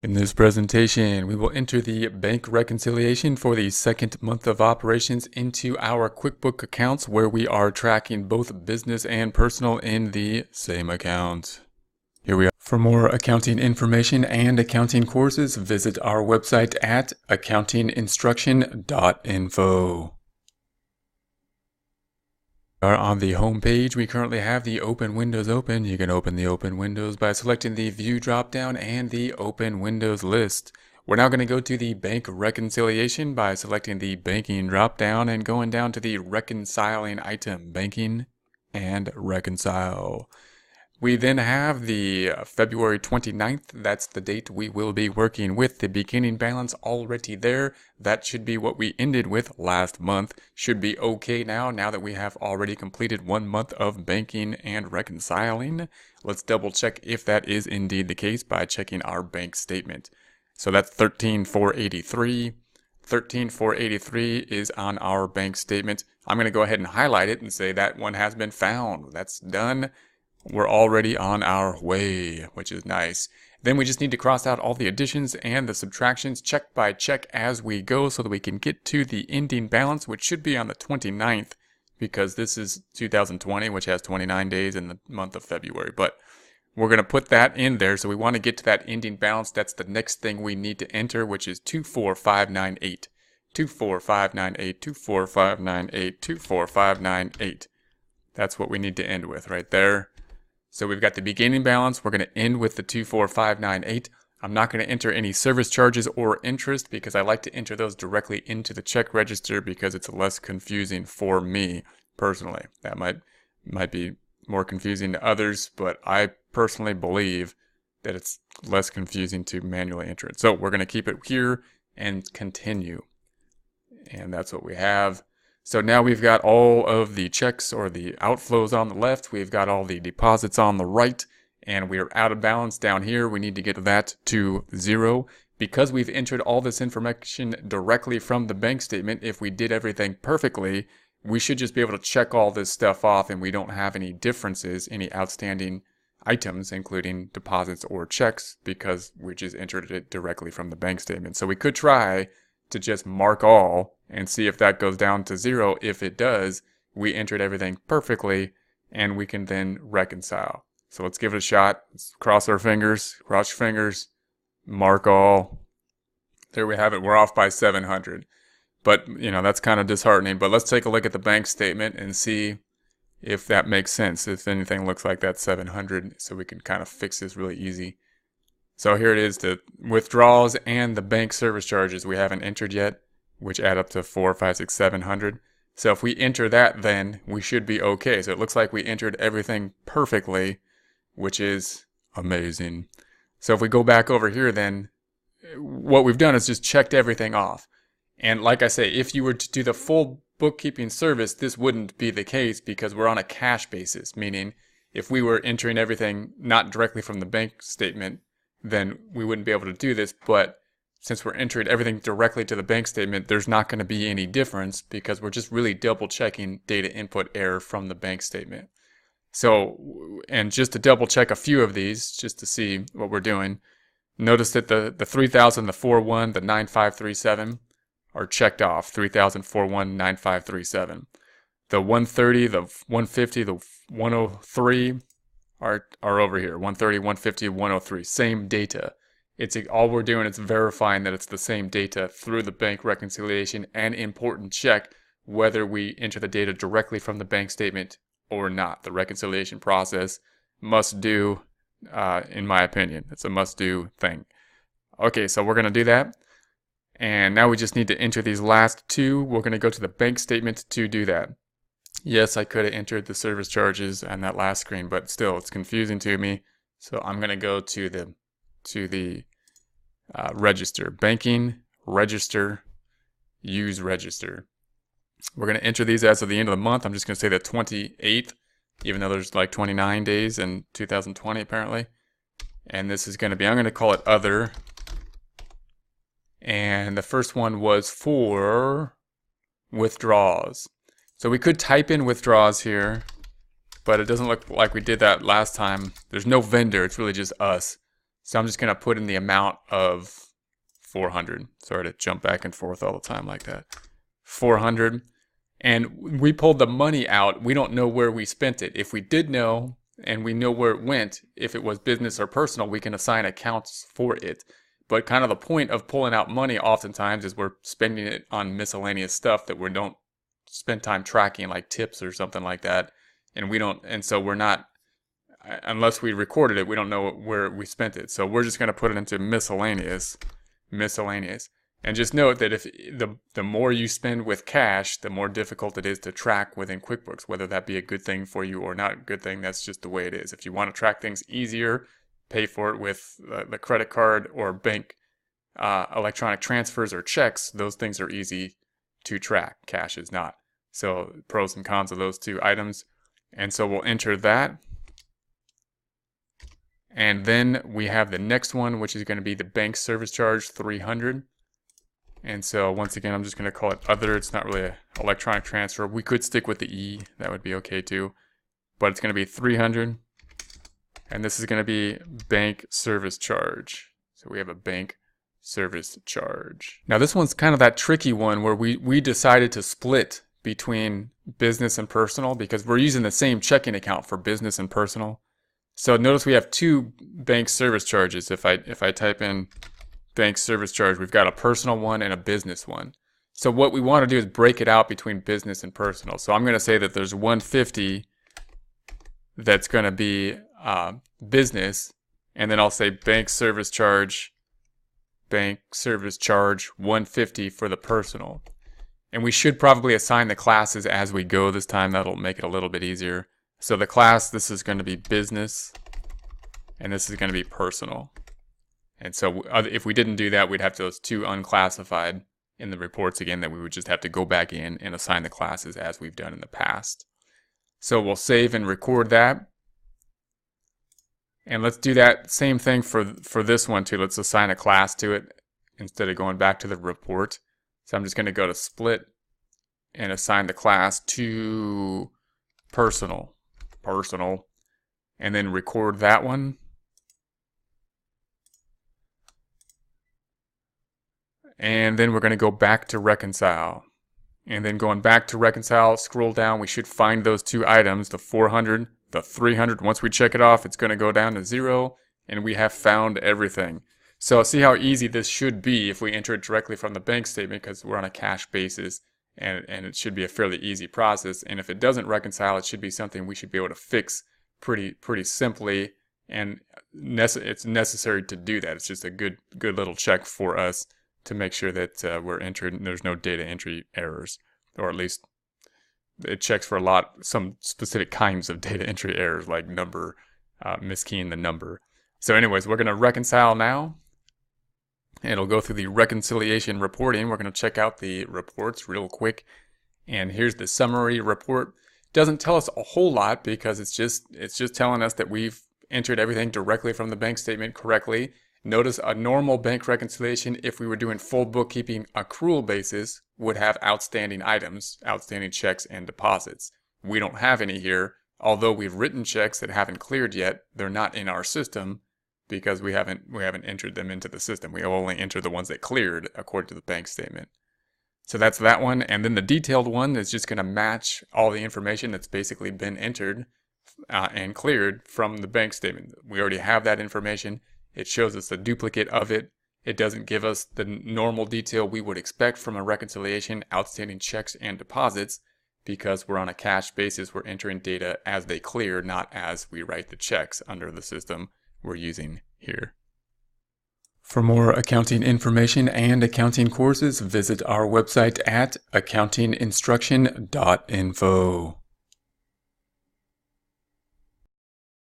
In this presentation, we will enter the bank reconciliation for the second month of operations into our QuickBooks accounts where we are tracking both business and personal in the same account. Here we are. For more accounting information and accounting courses, visit our website at accountinginstruction.info. We are on the home page. We currently have the open windows open. You can open the open windows by selecting the view dropdown and the open windows list. We're now going to go to the bank reconciliation by selecting the banking dropdown and going down to the reconciling item, banking and reconcile. We then have the February 29th. That's the date we will be working with. The beginning balance already there. That should be what we ended with last month. Should be okay now that we have already completed 1 month of banking and reconciling. Let's double check if that is indeed the case by checking our bank statement. So that's 13,483. 13,483 is on our bank statement. I'm going to go ahead and highlight it and say that one has been found. That's done. We're already on our way, which is nice. Then we just need to cross out all the additions and the subtractions check by check as we go so that we can get to the ending balance, which should be on the 29th because this is 2020, which has 29 days in the month of February. But we're going to put that in there. So we want to get to that ending balance. That's the next thing we need to enter, which is 24598. 24598, 24598, 24598. That's what we need to end with right there. So we've got the beginning balance. We're going to end with the 24598. I'm not going to enter any service charges or interest because I like to enter those directly into the check register because it's less confusing for me personally. That might be more confusing to others, but I personally believe that it's less confusing to manually enter it. So we're going to keep it here and continue. And that's what we have. So now we've got all of the checks or the outflows on the left. We've got all the deposits on the right. And we are out of balance down here. We need to get that to 0. Because we've entered all this information directly from the bank statement, if we did everything perfectly, we should just be able to check all this stuff off and we don't have any differences, any outstanding items, including deposits or checks, because we just entered it directly from the bank statement. So we could try to just mark all and see if that goes down to 0. If it does, we entered everything perfectly and we can then reconcile. So let's give it a shot. Let's cross our fingers, mark all. There we have it. We're off by 700. But, that's kind of disheartening. But let's take a look at the bank statement and see if that makes sense, if anything looks like that 700, so we can kind of fix this really easy. So here it is, the withdrawals and the bank service charges we haven't entered yet, which add up to 4, 5, 6, 700. So if we enter that, then we should be okay. So it looks like we entered everything perfectly, which is amazing. So if we go back over here, then what we've done is just checked everything off. And like I say, if you were to do the full bookkeeping service, this wouldn't be the case because we're on a cash basis, meaning if we were entering everything not directly from the bank statement, then we wouldn't be able to do this. But since we're entering everything directly to the bank statement, there's not going to be any difference because we're just really double checking data input error from the bank statement. So, and just to double check a few of these, just to see what we're doing, notice that the 3000, the 41, the 9537 are checked off. 3000, 41, 9537. The 130, the 150, the 103 are over here. 130, 150, 103. Same data. It's all we're doing is verifying that it's the same data through the bank reconciliation and important check whether we enter the data directly from the bank statement or not. The reconciliation process must do, in my opinion. It's a must do thing. Okay, so we're going to do that. And now we just need to enter these last two. We're going to go to the bank statement to do that. Yes, I could have entered the service charges on that last screen, but still it's confusing to me. So I'm going to go to the register, banking, register, use register. We're going to enter these as of the end of the month. I'm just going to say the 28th, even though there's like 29 days in 2020 apparently. And this is going to be, I'm going to call it other. And the first one was for withdrawals. So we could type in withdrawals here, but it doesn't look like we did that last time. There's no vendor, it's really just us. So I'm just going to put in the amount of 400. Sorry to jump back and forth all the time like that. 400. And we pulled the money out. We don't know where we spent it. If we did know and we know where it went, if it was business or personal, we can assign accounts for it. But kind of the point of pulling out money oftentimes is we're spending it on miscellaneous stuff that we don't spend time tracking, like tips or something like that. And so we're not, unless we recorded it, we don't know where we spent it. So we're just going to put it into miscellaneous. And just note that if the more you spend with cash, the more difficult it is to track within QuickBooks, whether that be a good thing for you or not a good thing. That's just the way it is. If you want to track things easier, pay for it with the credit card or bank electronic transfers or checks. Those things are easy to track. Cash is not. So pros and cons of those two items. And so we'll enter that. And then we have the next one, which is going to be the bank service charge, 300. And so once again, I'm just going to call it other. It's not really an electronic transfer. We could stick with the E. That would be okay too. But it's going to be 300. And this is going to be bank service charge. So we have a bank service charge. Now this one's kind of that tricky one where we decided to split between business and personal because we're using the same checking account for business and personal. So notice we have two bank service charges. If I type in bank service charge, we've got a personal one and a business one. So what we want to do is break it out between business and personal. So I'm going to say that there's 150 that's going to be business, and then I'll say bank service charge 150 for the personal. And we should probably assign the classes as we go this time. That'll make it a little bit easier. So the class, this is going to be business, and this is going to be personal. And so if we didn't do that, we'd have those two unclassified in the reports again, that we would just have to go back in and assign the classes as we've done in the past. So we'll save and record that. And let's do that same thing for this one too. Let's assign a class to it instead of going back to the report. So I'm just going to go to split and assign the class to personal, and then record that one. And then we're going to go back to reconcile. And then going back to reconcile, scroll down, we should find those two items, the 400, the 300. Once we check it off, it's going to go down to 0, and we have found everything. So see how easy this should be if we enter it directly from the bank statement, because we're on a cash basis, and it should be a fairly easy process. And if it doesn't reconcile, it should be something we should be able to fix pretty simply, and it's necessary to do that. It's just a good little check for us to make sure that we're entered, there's no data entry errors, or at least it checks for some specific kinds of data entry errors, like number, miskeying the number. So anyways, we're going to reconcile now. It'll go through the reconciliation reporting. We're going to check out the reports real quick. And here's the summary report. Doesn't tell us a whole lot because it's just telling us that we've entered everything directly from the bank statement correctly. Notice a normal bank reconciliation, if we were doing full bookkeeping accrual basis, would have outstanding items, outstanding checks and deposits. We don't have any here. Although we've written checks that haven't cleared yet, they're not in our system because we haven't entered them into the system. We only enter the ones that cleared according to the bank statement. So that's that one. And then the detailed one is just going to match all the information that's basically been entered and cleared from the bank statement. We already have that information. It shows us a duplicate of it. It doesn't give us the normal detail we would expect from a reconciliation, outstanding checks and deposits, because we're on a cash basis. We're entering data as they clear, not as we write the checks under the system we're using here. For more accounting information and accounting courses, visit our website at accountinginstruction.info.